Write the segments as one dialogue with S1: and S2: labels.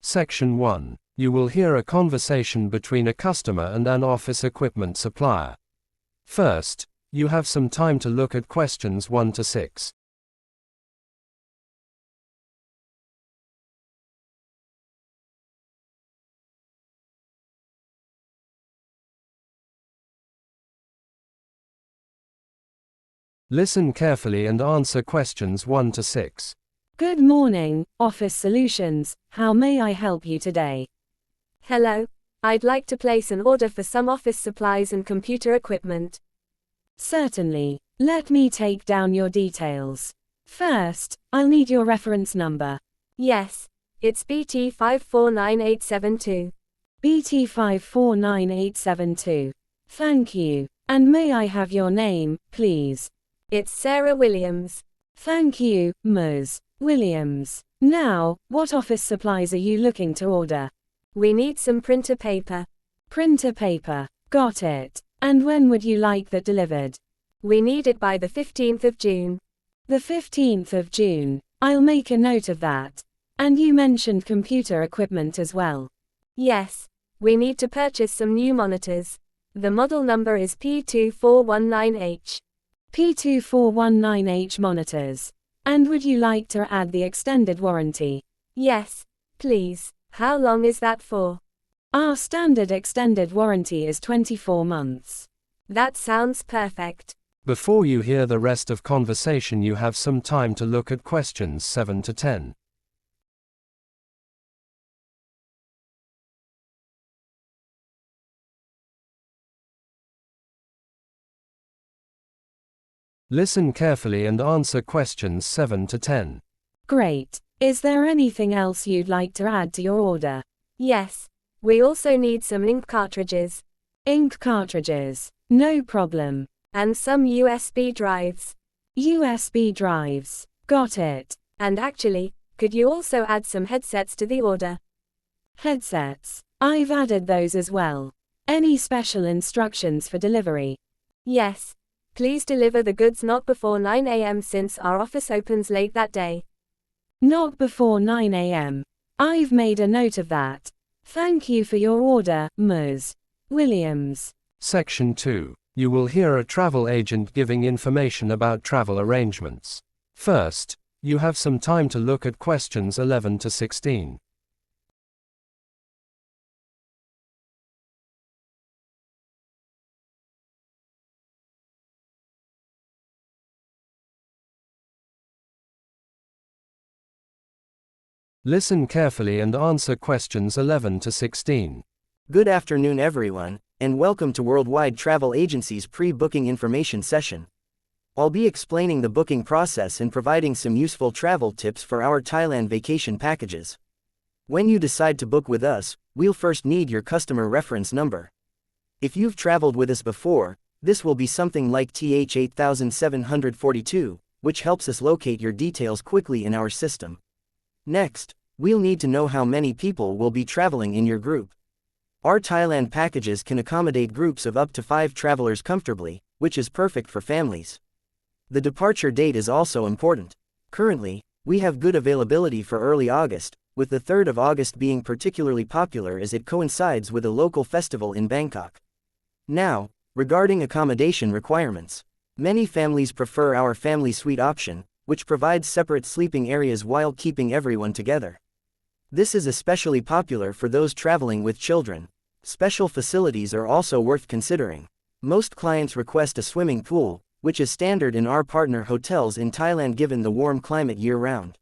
S1: Section 1. You will hear a conversation between a customer and an office equipment supplier. First, you have some time to look at questions 1 to 6. Listen carefully and answer questions 1 to 6.
S2: Good morning, Office Solutions. How may I help you today?
S3: Hello, I'd like to place an order for some office supplies and computer equipment.
S2: Certainly. Let me take down your details. First, I'll need your reference number.
S3: Yes, it's BT549872.
S2: BT549872. Thank you. And may I have your name, please?
S3: It's Sarah Williams.
S2: Thank you, Ms. Williams. Now, what office supplies are you looking to order?
S3: We need some printer paper.
S2: Printer paper. Got it. And when would you like that delivered?
S3: We need it by the 15th of June.
S2: The 15th of June. I'll make a note of that. And you mentioned computer equipment as well.
S3: Yes, we need to purchase some new monitors. The model number is P2419H.
S2: P2419H monitors. And would you like to add the extended warranty?
S3: Yes, please. How long is that for?
S2: Our standard extended warranty is 24 months.
S3: That sounds perfect.
S1: Before you hear the rest of conversation, you have some time to look at questions 7 to 10. Listen carefully and answer questions 7 to 10.
S2: Great. Is there anything else you'd like to add to your order?
S3: Yes, we also need some ink cartridges.
S2: Ink cartridges. No problem.
S3: And some USB drives.
S2: USB drives. Got it.
S3: And actually, could you also add some headsets to the order?
S2: Headsets. I've added those as well. Any special instructions for delivery?
S3: Yes. Please deliver the goods not before 9 a.m. since our office opens late that day.
S2: Not before 9 a.m. I've made a note of that. Thank you for your order, Ms. Williams.
S1: Section 2. You will hear a travel agent giving information about travel arrangements. First, you have some time to look at questions 11 to 16. Listen carefully and answer questions 11 to 16.
S4: Good afternoon everyone, and welcome to Worldwide Travel Agency's pre-booking information session. I'll be explaining the booking process and providing some useful travel tips for our Thailand vacation packages. When you decide to book with us, we'll first need your customer reference number. If you've traveled with us before, this will be something like TH8742, which helps us locate your details quickly in our system. Next, we'll need to know how many people will be traveling in your group. Our Thailand packages can accommodate groups of up to 5 travelers comfortably, which is perfect for families. The departure date is also important. Currently, we have good availability for early August, with the 3rd of August being particularly popular as it coincides with a local festival in Bangkok. Now, regarding accommodation requirements. Many families prefer our family suite option, which provides separate sleeping areas while keeping everyone together. This is especially popular for those traveling with children. Special facilities are also worth considering. Most clients request a swimming pool, which is standard in our partner hotels in Thailand given the warm climate year-round.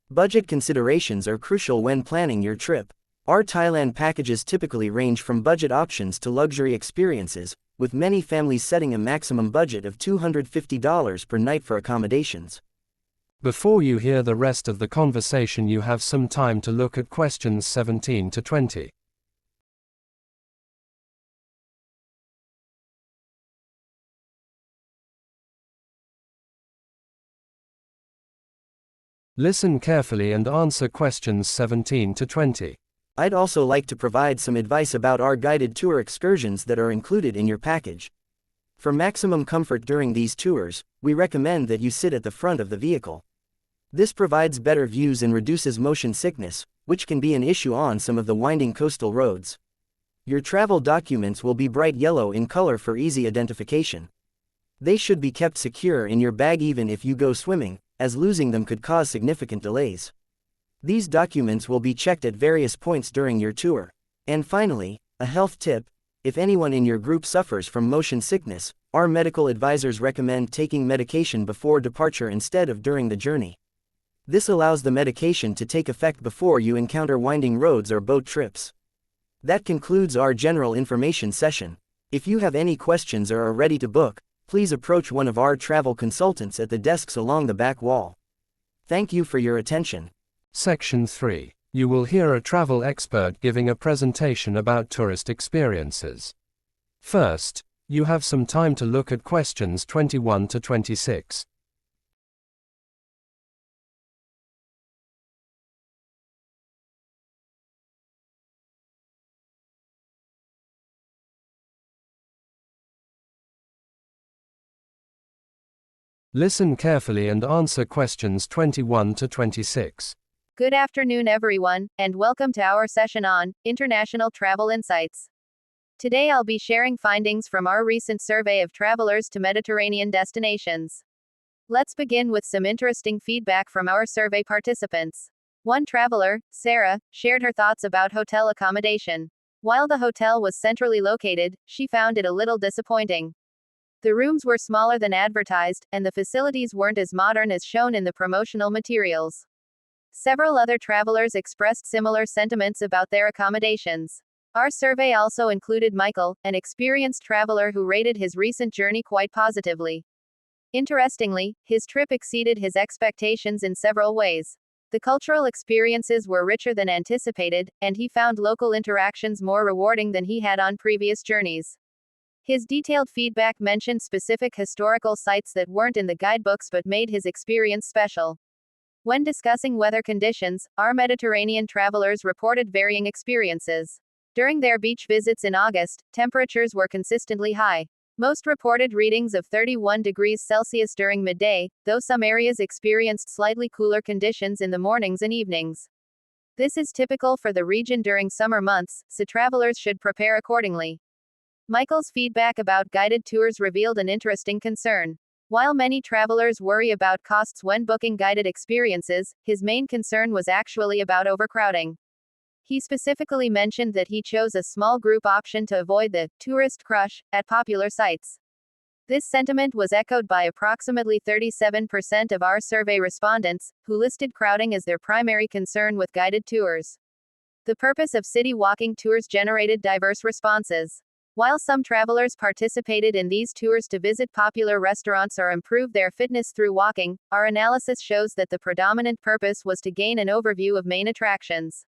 S4: Budget considerations are crucial when planning your trip. Our Thailand packages typically range from budget options to luxury experiences, with many families setting a maximum budget of $250 per night for accommodations.
S1: Before you hear the rest of the conversation, you have some time to look at questions 17 to 20. Listen carefully and answer questions 17 to 20.
S4: I'd also like to provide some advice about our guided tour excursions that are included in your package. For maximum comfort during these tours, we recommend that you sit at the front of the vehicle. This provides better views and reduces motion sickness, which can be an issue on some of the winding coastal roads. Your travel documents will be bright yellow in color for easy identification. They should be kept secure in your bag even if you go swimming, as losing them could cause significant delays. These documents will be checked at various points during your tour. And finally, a health tip: if anyone in your group suffers from motion sickness, our medical advisors recommend taking medication before departure instead of during the journey. This allows the medication to take effect before you encounter winding roads or boat trips. That concludes our general information session. If you have any questions or are ready to book, please approach one of our travel consultants at the desks along the back wall. Thank you for your attention.
S1: Section 3. You will hear a travel expert giving a presentation about tourist experiences. First, you have some time to look at questions 21 to 26. Listen carefully and answer questions 21 to 26.
S5: Good afternoon, everyone, and welcome to our session on International Travel Insights. Today I'll be sharing findings from our recent survey of travelers to Mediterranean destinations. Let's begin with some interesting feedback from our survey participants. One traveler, Sarah, shared her thoughts about hotel accommodation. While the hotel was centrally located, she found it a little disappointing. The rooms were smaller than advertised, and the facilities weren't as modern as shown in the promotional materials. Several other travelers expressed similar sentiments about their accommodations. Our survey also included Michael, an experienced traveler who rated his recent journey quite positively. Interestingly, his trip exceeded his expectations in several ways. The cultural experiences were richer than anticipated, and he found local interactions more rewarding than he had on previous journeys. His detailed feedback mentioned specific historical sites that weren't in the guidebooks but made his experience special. When discussing weather conditions, our Mediterranean travelers reported varying experiences. During their beach visits in August, temperatures were consistently high. Most reported readings of 31 degrees Celsius during midday, though some areas experienced slightly cooler conditions in the mornings and evenings. This is typical for the region during summer months, so travelers should prepare accordingly. Michael's feedback about guided tours revealed an interesting concern. While many travelers worry about costs when booking guided experiences, his main concern was actually about overcrowding. He specifically mentioned that he chose a small group option to avoid the tourist crush at popular sites. This sentiment was echoed by approximately 37% of our survey respondents, who listed crowding as their primary concern with guided tours. The purpose of city walking tours generated diverse responses. While some travelers participated in these tours to visit popular restaurants or improve their fitness through walking, our analysis shows that the predominant purpose was to gain an overview of main attractions.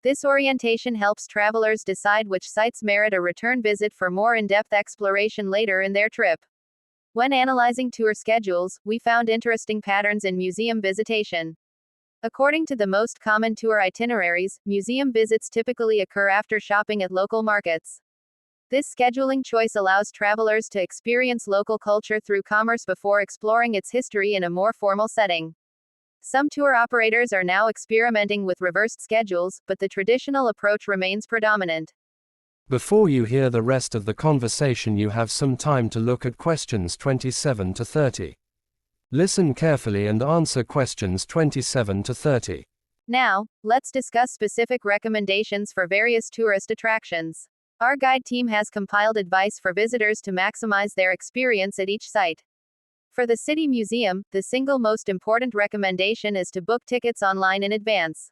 S5: This orientation helps travelers decide which sites merit a return visit for more in-depth exploration later in their trip. When analyzing tour schedules, we found interesting patterns in museum visitation. According to the most common tour itineraries, museum visits typically occur after shopping at local markets. This scheduling choice allows travelers to experience local culture through commerce before exploring its history in a more formal setting. Some tour operators are now experimenting with reversed schedules, but the traditional approach remains predominant.
S1: Before you hear the rest of the conversation, you have some time to look at questions 27 to 30. Listen carefully and answer questions 27 to 30.
S5: Now, let's discuss specific recommendations for various tourist attractions. Our guide team has compiled advice for visitors to maximize their experience at each site. For the City Museum, the single most important recommendation is to book tickets online in advance.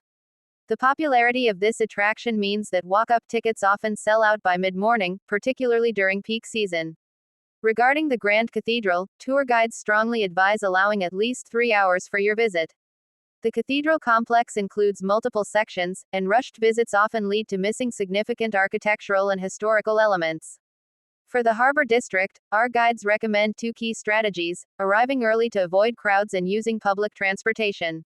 S5: The popularity of this attraction means that walk-up tickets often sell out by mid-morning, particularly during peak season. Regarding the Grand Cathedral, tour guides strongly advise allowing at least 3 hours for your visit. The cathedral complex includes multiple sections, and rushed visits often lead to missing significant architectural and historical elements. For the Harbor District, our guides recommend 2 key strategies: arriving early to avoid crowds and using public transportation.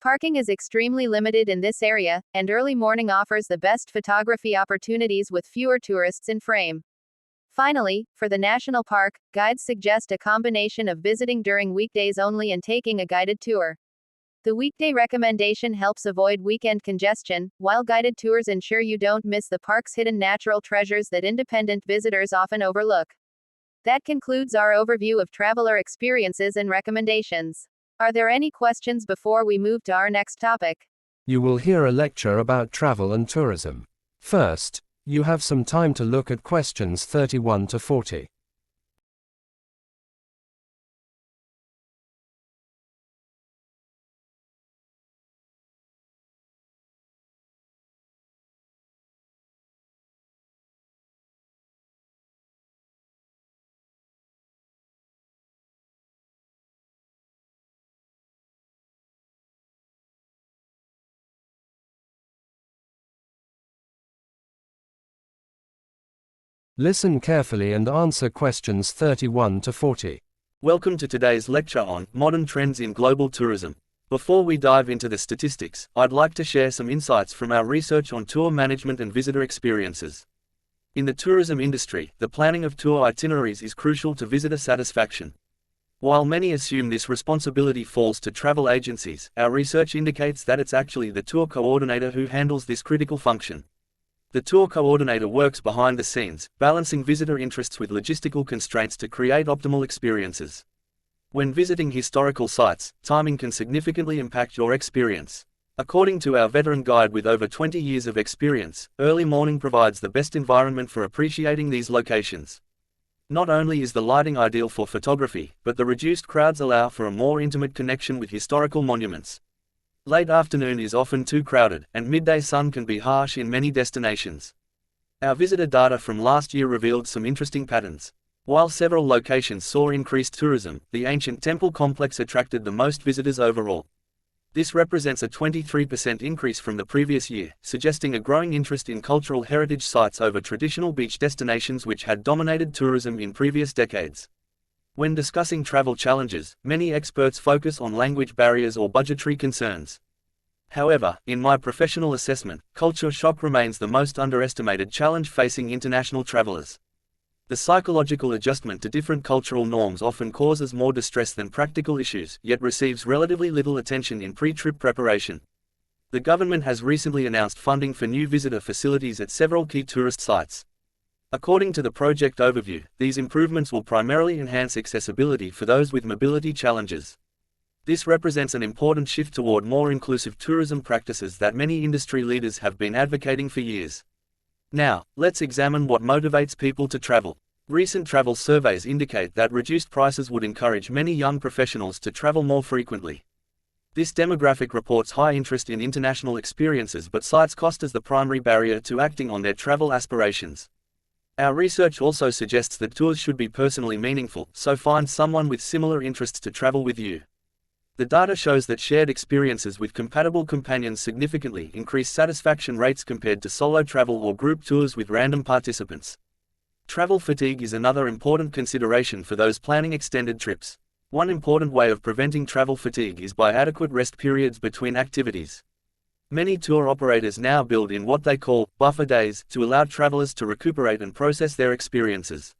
S5: Parking is extremely limited in this area, and early morning offers the best photography opportunities with fewer tourists in frame. Finally, for the national park, guides suggest a combination of visiting during weekdays only and taking a guided tour. The weekday recommendation helps avoid weekend congestion, while guided tours ensure you don't miss the park's hidden natural treasures that independent visitors often overlook. That concludes our overview of traveler experiences and recommendations. Are there any questions before we move to our next topic?
S1: You will hear a lecture about travel and tourism. First, you have some time to look at questions 31 to 40. Listen carefully and answer questions 31 to 40.
S6: Welcome to today's lecture on modern trends in global tourism. Before we dive into the statistics, I'd like to share some insights from our research on tour management and visitor experiences. In the tourism industry, the planning of tour itineraries is crucial to visitor satisfaction. While many assume this responsibility falls to travel agencies, our research indicates that it's actually the tour coordinator who handles this critical function. The tour coordinator works behind the scenes, balancing visitor interests with logistical constraints to create optimal experiences. When visiting historical sites, timing can significantly impact your experience. According to our veteran guide with over 20 years of experience, early morning provides the best environment for appreciating these locations. Not only is the lighting ideal for photography, but the reduced crowds allow for a more intimate connection with historical monuments. Late afternoon is often too crowded, and midday sun can be harsh in many destinations. Our visitor data from last year revealed some interesting patterns. While several locations saw increased tourism, the ancient temple complex attracted the most visitors overall. This represents a 23% increase from the previous year, suggesting a growing interest in cultural heritage sites over traditional beach destinations which had dominated tourism in previous decades. When discussing travel challenges, many experts focus on language barriers or budgetary concerns. However, in my professional assessment, culture shock remains the most underestimated challenge facing international travelers. The psychological adjustment to different cultural norms often causes more distress than practical issues, yet receives relatively little attention in pre-trip preparation. The government has recently announced funding for new visitor facilities at several key tourist sites. According to the project overview, these improvements will primarily enhance accessibility for those with mobility challenges. This represents an important shift toward more inclusive tourism practices that many industry leaders have been advocating for years. Now, let's examine what motivates people to travel. Recent travel surveys indicate that reduced prices would encourage many young professionals to travel more frequently. This demographic reports high interest in international experiences but cites cost as the primary barrier to acting on their travel aspirations. Our research also suggests that tours should be personally meaningful, so find someone with similar interests to travel with you. The data shows that shared experiences with compatible companions significantly increase satisfaction rates compared to solo travel or group tours with random participants. Travel fatigue is another important consideration for those planning extended trips. One important way of preventing travel fatigue is by adequate rest periods between activities. Many tour operators now build in what they call buffer days to allow travelers to recuperate and process their experiences.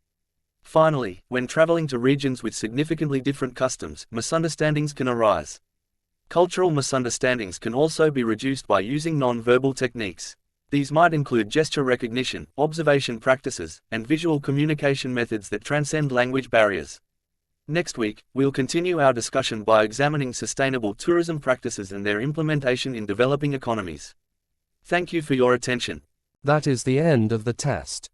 S6: Finally, when traveling to regions with significantly different customs, misunderstandings can arise. Cultural misunderstandings can also be reduced by using non-verbal techniques. These might include gesture recognition, observation practices, and visual communication methods that transcend language barriers. Next week, we'll continue our discussion by examining sustainable tourism practices and their implementation in developing economies. Thank you for your attention.
S1: That is the end of the test.